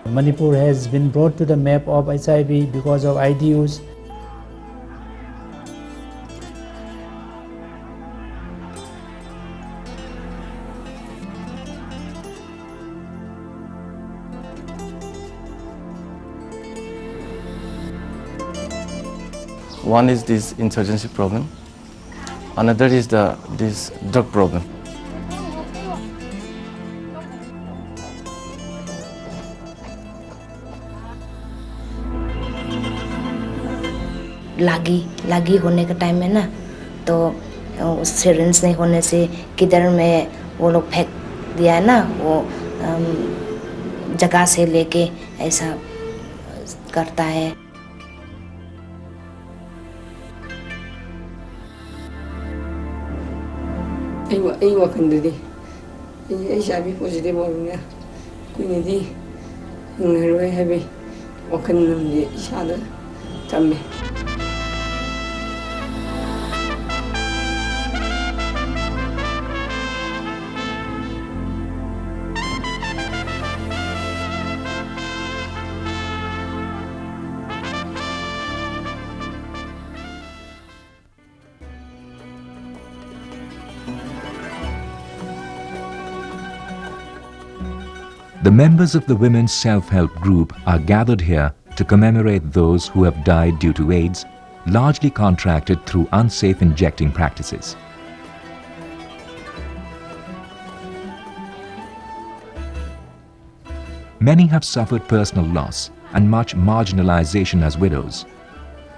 Manipur has been brought to the map of HIV because of IDUs. One is this insurgency problem, another is this drug problem. लागी होने का time में ना तो syringe नहीं होने से किधर में वो लोग फेंक दिया है ना वो जगह से लेके ऐसा करता है. Ay wakandidi HIV positive oruna kunidi ngaroi habe wakannamdi isada tamme. The members of the women's self-help group are gathered here to commemorate those who have died due to AIDS, largely contracted through unsafe injecting practices. Many have suffered personal loss and much marginalization as widows.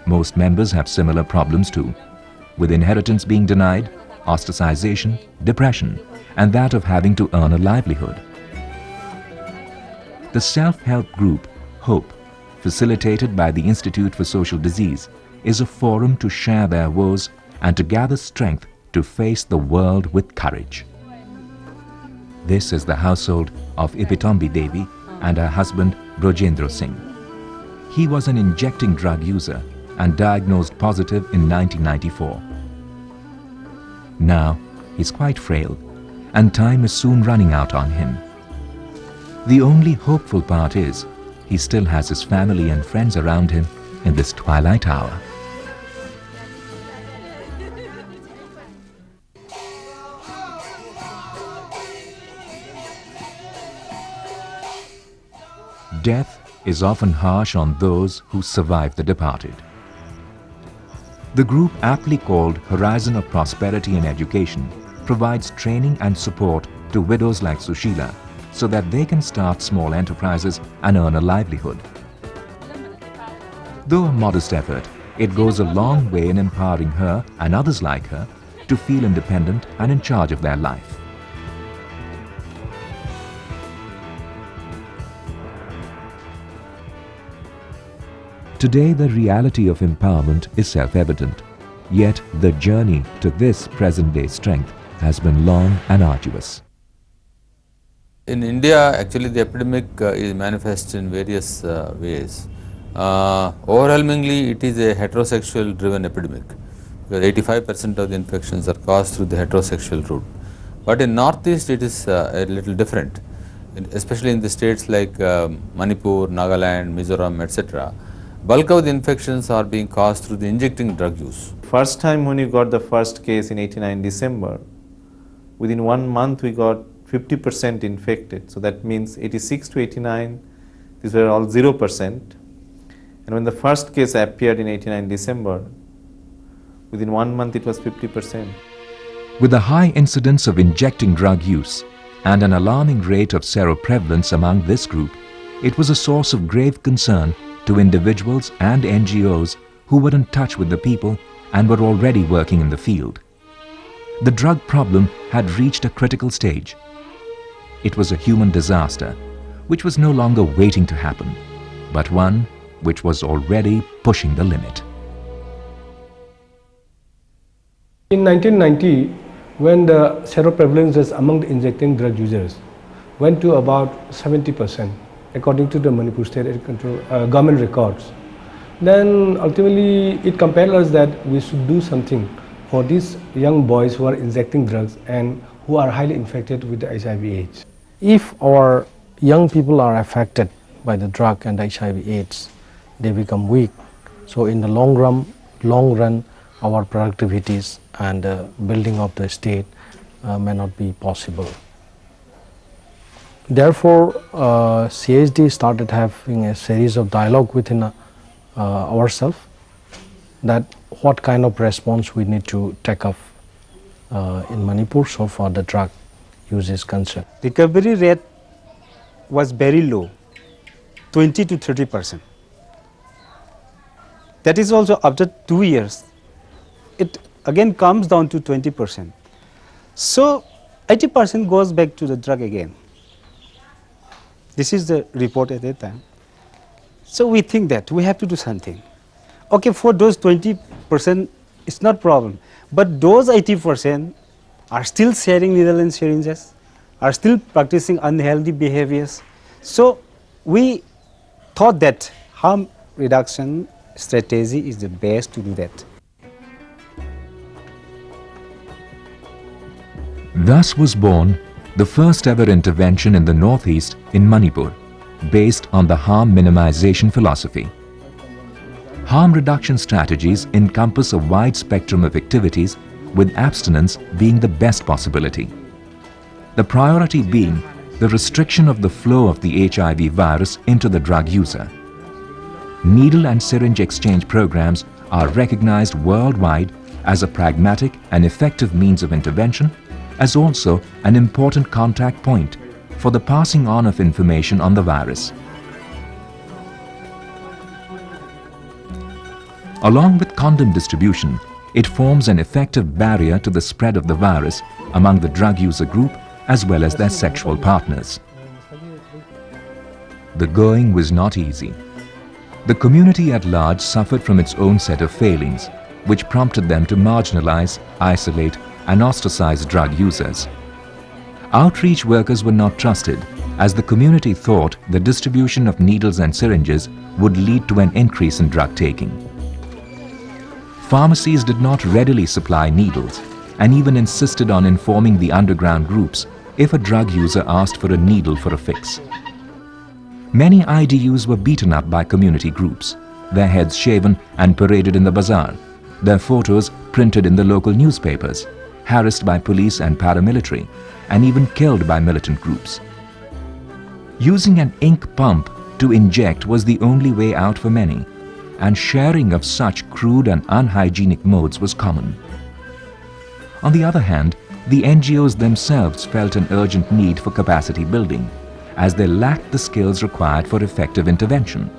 Most members have similar problems too, with inheritance being denied, ostracization, depression, and that of having to earn a livelihood. The self-help group, HOPE, facilitated by the Institute for Social Disease, is a forum to share their woes and to gather strength to face the world with courage. This is the household of Ipitombi Devi and her husband Brojendra Singh. He was an injecting drug user and diagnosed positive in 1994. Now, he's quite frail and time is soon running out on him. The only hopeful part is he still has his family and friends around him in this twilight hour. Death is often harsh on those who survive the departed. The group, aptly called Horizon of Prosperity and Education, provides training and support to widows like Sushila so that they can start small enterprises and earn a livelihood. Though a modest effort, it goes a long way in empowering her and others like her to feel independent and in charge of their life. Today, the reality of empowerment is self-evident, yet the journey to this present-day strength has been long and arduous. In India, actually the epidemic is manifest in various ways. Overwhelmingly, it is a heterosexual driven epidemic because 85% of the infections are caused through the heterosexual route. But in Northeast, it is a little different, especially in the states like Manipur, Nagaland, Mizoram, etc. Bulk of the infections are being caused through the injecting drug use. First time when we got the first case in 89 December, within 1 month we got 50% infected. So that means 86 to 89, these were all 0%. And when the first case appeared in 89 December, within 1 month it was 50%. With a high incidence of injecting drug use and an alarming rate of seroprevalence among this group, it was a source of grave concern to individuals and NGOs who were in touch with the people and were already working in the field. The drug problem had reached a critical stage. It was a human disaster, which was no longer waiting to happen, but one which was already pushing the limit. In 1990, when the seroprevalence among the injecting drug users went to about 70%, according to the Manipur State government records, then ultimately it compelled us that we should do something for these young boys who are injecting drugs and who are highly infected with the HIV/AIDS. If our young people are affected by the drug and HIV/AIDS, they become weak. So in the long run, our productivities and building of the state may not be possible. Therefore, CHD started having a series of dialogue within ourselves, that what kind of response we need to take up in Manipur so far the drug use is concerned. Recovery rate was very low, 20 to 30%. That is also after 2 years, it again comes down to 20%. So 80% goes back to the drug again. This is the report at that time. So we think that we have to do something. Okay, for those 20%, it's not problem. But those 80% are still sharing needle and syringes, are still practicing unhealthy behaviors. So we thought that harm reduction strategy is the best to do that. Thus was born the first ever intervention in the Northeast in Manipur, based on the harm minimization philosophy. Harm reduction strategies encompass a wide spectrum of activities, with abstinence being the best possibility. The priority being the restriction of the flow of the HIV virus into the drug user. Needle and syringe exchange programs are recognized worldwide as a pragmatic and effective means of intervention, as also an important contact point for the passing on of information on the virus. Along with condom distribution, it forms an effective barrier to the spread of the virus among the drug user group as well as their sexual partners. The going was not easy. The community at large suffered from its own set of failings, which prompted them to marginalize, isolate, and ostracize drug users. Outreach workers were not trusted, as the community thought the distribution of needles and syringes would lead to an increase in drug taking. Pharmacies did not readily supply needles and even insisted on informing the underground groups if a drug user asked for a needle for a fix. Many IDUs were beaten up by community groups, their heads shaven and paraded in the bazaar, their photos printed in the local newspapers, harassed by police and paramilitary, and even killed by militant groups. Using an ink pump to inject was the only way out for many, and sharing of such crude and unhygienic modes was common. On the other hand, the NGOs themselves felt an urgent need for capacity building, as they lacked the skills required for effective intervention.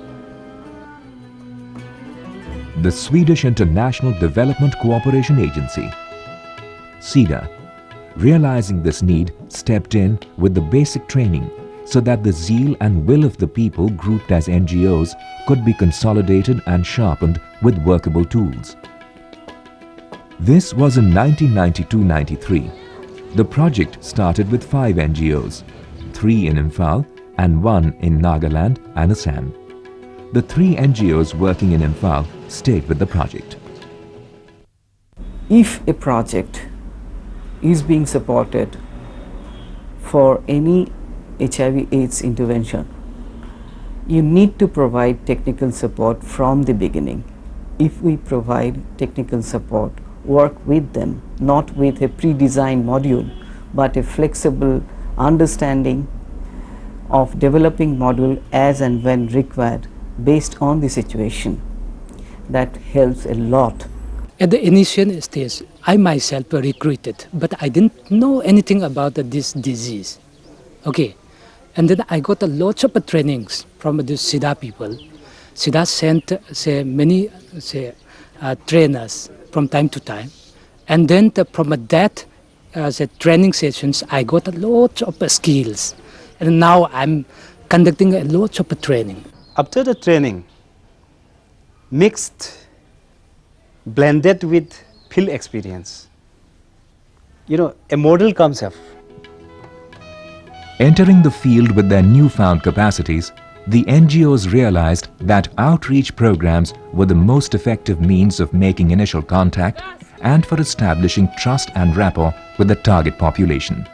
The Swedish International Development Cooperation Agency, SIDA, realizing this need, stepped in with the basic training so that the zeal and will of the people grouped as NGOs could be consolidated and sharpened with workable tools. This was in 1992-93. The project started with 5 NGOs, 3 in Imphal and 1 in Nagaland and Assam. The 3 NGOs working in Imphal stayed with the project. If a project is being supported for any HIV/AIDS intervention, you need to provide technical support from the beginning. If we provide technical support, work with them, not with a pre-designed module, but a flexible understanding of developing module as and when required based on the situation, that helps a lot. At the initial stage, I myself recruited, but I didn't know anything about this disease. Okay, and then I got a lot of trainings from the SIDA people. SIDA sent many trainers from time to time, and then from that training sessions, I got a lot of skills, and now I'm conducting a lot of training. After the training, mixed, blended with field experience, a model comes up. Entering the field with their newfound capacities, the NGOs realized that outreach programs were the most effective means of making initial contact and for establishing trust and rapport with the target population.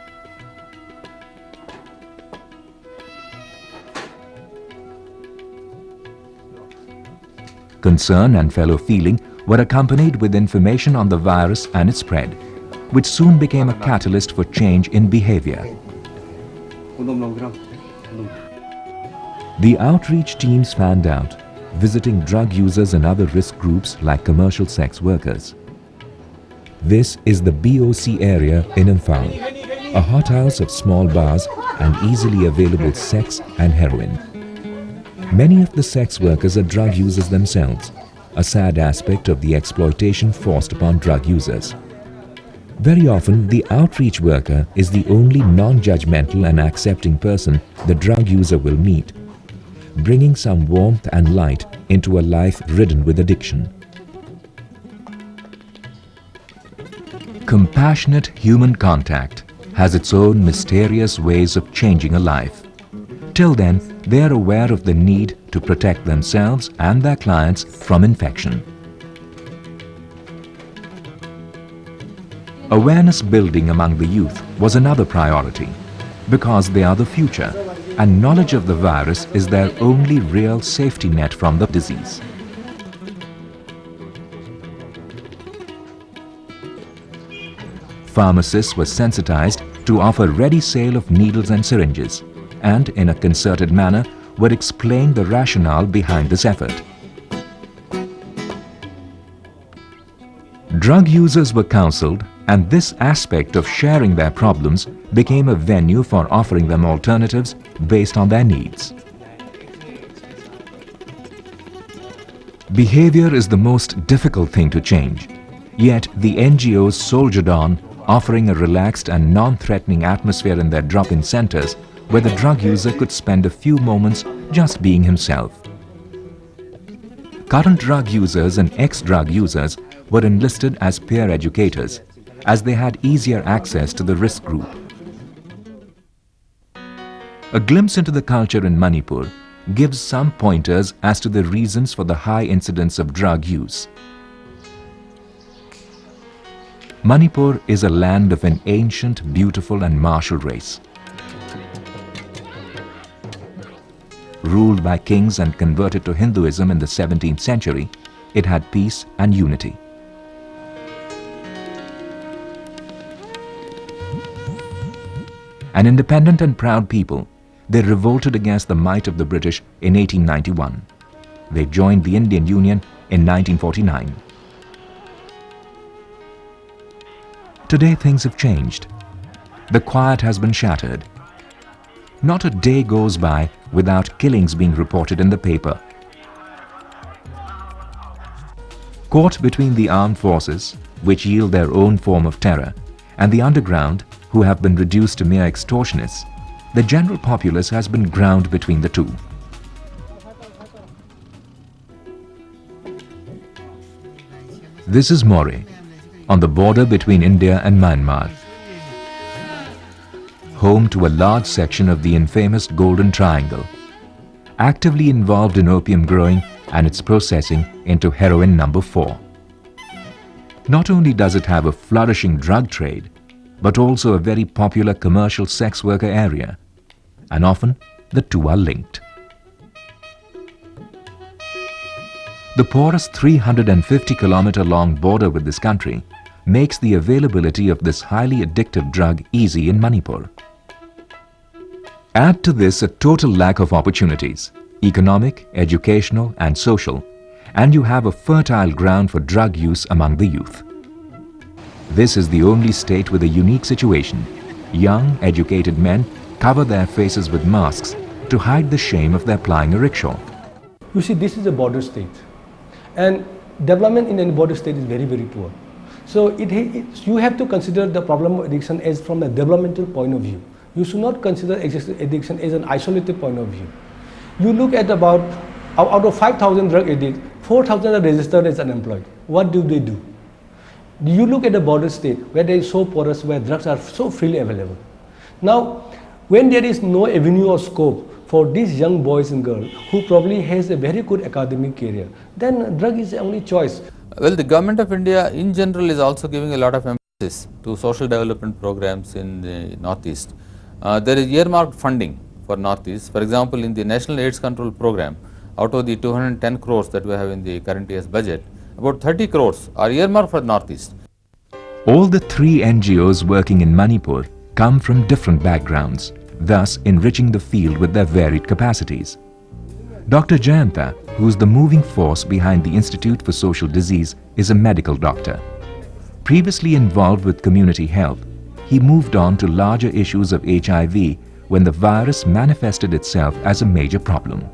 Concern and fellow feeling were accompanied with information on the virus and its spread, which soon became a catalyst for change in behavior. The outreach teams fanned out, visiting drug users and other risk groups like commercial sex workers. This is the BOC area in Imphal, a hothouse of small bars and easily available sex and heroin. Many of the sex workers are drug users themselves, a sad aspect of the exploitation forced upon drug users. Very often, the outreach worker is the only non-judgmental and accepting person the drug user will meet, bringing some warmth and light into a life ridden with addiction. Compassionate human contact has its own mysterious ways of changing a life. Till then, they are aware of the need to protect themselves and their clients from infection. Awareness building among the youth was another priority, because they are the future, and knowledge of the virus is their only real safety net from the disease. Pharmacists were sensitized to offer ready sale of needles and syringes, and in a concerted manner would explain the rationale behind this effort. Drug users were counseled, and this aspect of sharing their problems became a venue for offering them alternatives based on their needs. Behavior is the most difficult thing to change, yet the NGOs soldiered on, offering a relaxed and non-threatening atmosphere in their drop-in centers where the drug user could spend a few moments just being himself. Current drug users and ex-drug users were enlisted as peer educators, as they had easier access to the risk group. A glimpse into the culture in Manipur gives some pointers as to the reasons for the high incidence of drug use. Manipur is a land of an ancient, beautiful and martial race. Ruled by kings and converted to Hinduism in the 17th century, it had peace and unity. An independent and proud people, they revolted against the might of the British in 1891. They joined the Indian Union in 1949. Today things have changed. The quiet has been shattered. Not a day goes by without killings being reported in the paper. Caught between the armed forces, which yield their own form of terror, and the underground, who have been reduced to mere extortionists, the general populace has been ground between the two. This is More, on the border between India and Myanmar, home to a large section of the infamous Golden Triangle, actively involved in opium growing and its processing into heroin number 4. Not only does it have a flourishing drug trade, but also a very popular commercial sex worker area, and often the two are linked. The porous 350-kilometer-long border with this country makes the availability of this highly addictive drug easy in Manipur. Add to this a total lack of opportunities, economic, educational and social, and you have a fertile ground for drug use among the youth. This is the only state with a unique situation. Young, educated men cover their faces with masks to hide the shame of their plying a rickshaw. You see, this is a border state, and development in any border state is very, very poor. So you have to consider the problem of addiction as from a developmental point of view. You should not consider addiction as an isolated point of view. You look at out of 5,000 drug addicts, 4,000 are registered as unemployed. What do? You look at the border state where they are so porous, where drugs are so freely available. Now, when there is no avenue or scope for these young boys and girls who probably has a very good academic career, then drug is the only choice. Well, the government of India in general is also giving a lot of emphasis to social development programs in the Northeast. There is earmarked funding for Northeast. For example, in the National AIDS Control Program, out of the 210 crores that we have in the current year's budget, about 30 crores are earmarked for the Northeast. All the 3 NGOs working in Manipur come from different backgrounds, thus enriching the field with their varied capacities. Dr. Jayanta, who is the moving force behind the Institute for Social Disease, is a medical doctor. Previously involved with community health, he moved on to larger issues of HIV when the virus manifested itself as a major problem.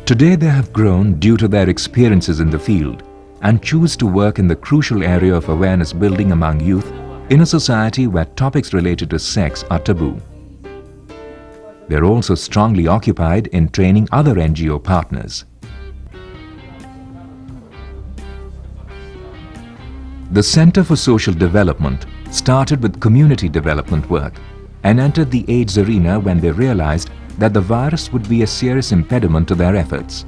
Today they have grown due to their experiences in the field and choose to work in the crucial area of awareness building among youth in a society where topics related to sex are taboo. They are also strongly occupied in training other NGO partners. The Center for Social Development started with community development work and entered the AIDS arena when they realized that the virus would be a serious impediment to their efforts.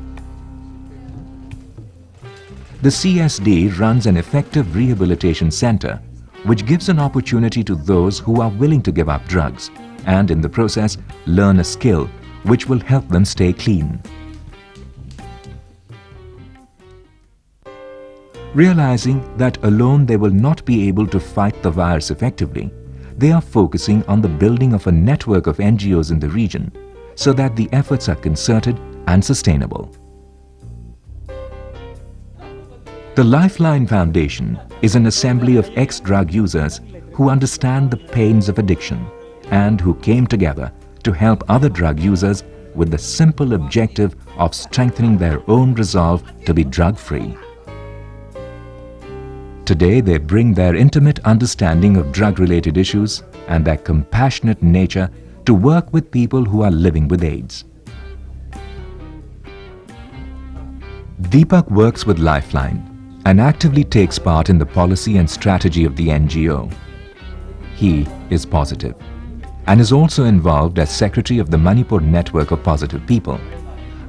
The CSD runs an effective rehabilitation center which gives an opportunity to those who are willing to give up drugs and in the process learn a skill which will help them stay clean. Realizing that alone they will not be able to fight the virus effectively, they are focusing on the building of a network of NGOs in the region so that the efforts are concerted and sustainable. The Lifeline Foundation is an assembly of ex-drug users who understand the pains of addiction and who came together to help other drug users with the simple objective of strengthening their own resolve to be drug-free. Today they bring their intimate understanding of drug-related issues and their compassionate nature to work with people who are living with AIDS. Deepak works with Lifeline and actively takes part in the policy and strategy of the NGO. He is positive and is also involved as Secretary of the Manipur Network of Positive People,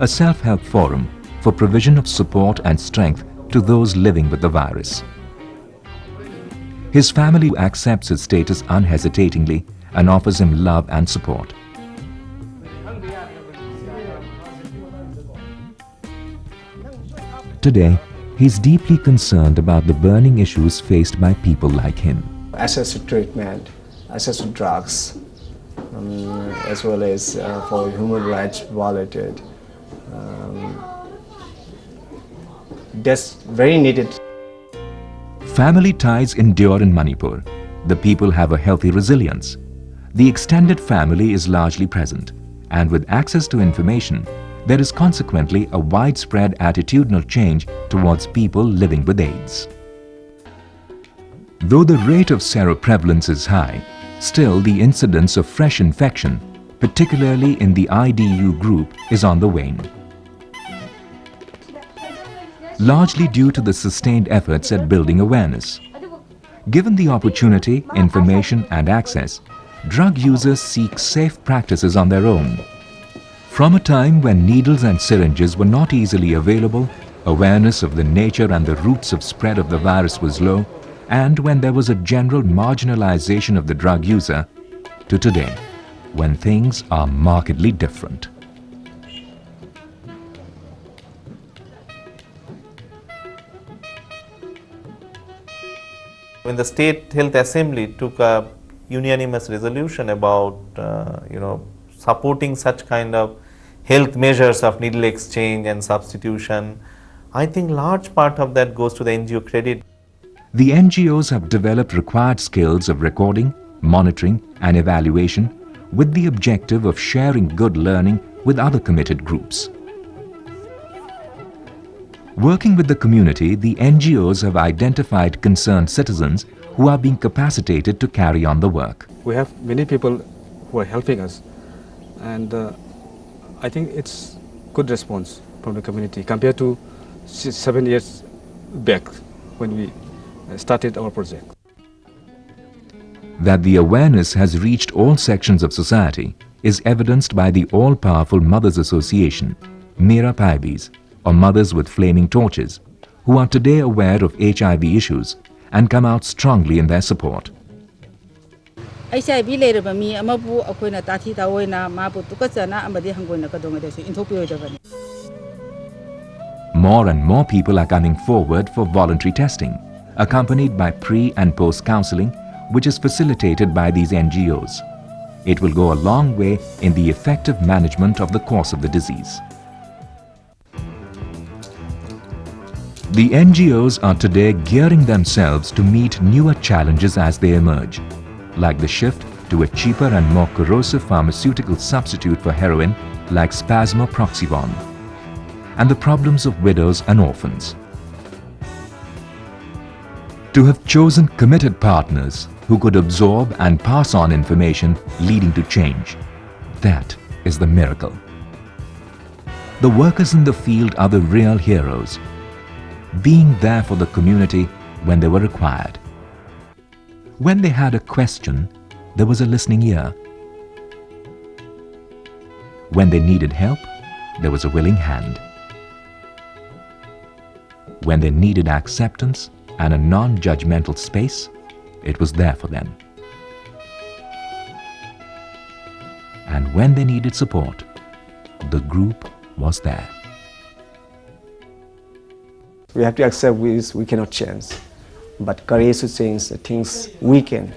a self-help forum for provision of support and strength to those living with the virus. His family accepts his status unhesitatingly and offers him love and support. Today, he is deeply concerned about the burning issues faced by people like him. Access to treatment, access to drugs, as well as for human rights violated. That's very needed. Family ties endure in Manipur. The people have a healthy resilience. The extended family is largely present, and with access to information, there is consequently a widespread attitudinal change towards people living with AIDS. Though the rate of seroprevalence is high, still the incidence of fresh infection, particularly in the IDU group, is on the wane. Largely due to the sustained efforts at building awareness. Given the opportunity, information and access, drug users seek safe practices on their own. From a time when needles and syringes were not easily available, awareness of the nature and the routes of spread of the virus was low, and when there was a general marginalization of the drug user, to today, when things are markedly different. When the State Health Assembly took a unanimous resolution about supporting such kind of health measures of needle exchange and substitution, I think large part of that goes to the NGO credit. The NGOs have developed required skills of recording, monitoring and evaluation with the objective of sharing good learning with other committed groups. Working with the community, the NGOs have identified concerned citizens who are being capacitated to carry on the work. We have many people who are helping us, and I think it's good response from the community compared to 7 years back when we started our project. That the awareness has reached all sections of society is evidenced by the all-powerful Mothers Association, Mera Paibis, or Mothers with Flaming Torches, who are today aware of HIV issues and come out strongly in their support. HIV later me amabu akoina tati ta oina mabu tukachana amadi hangoina kadonga desu intopio javani. More and more people are coming forward for voluntary testing, accompanied by pre- and post-counseling, which is facilitated by these NGOs. It will go a long way in the effective management of the course of the disease. The NGOs are today gearing themselves to meet newer challenges as they emerge, like the shift to a cheaper and more corrosive pharmaceutical substitute for heroin like Spasmoproxivon, and the problems of widows and orphans. To have chosen committed partners who could absorb and pass on information leading to change, that is the miracle. The workers in the field are the real heroes, being there for the community when they were required. When they had a question, there was a listening ear. When they needed help, there was a willing hand. When they needed acceptance and a non-judgmental space, it was there for them. And when they needed support, the group was there. We have to accept we cannot change, but courage to change the things we can.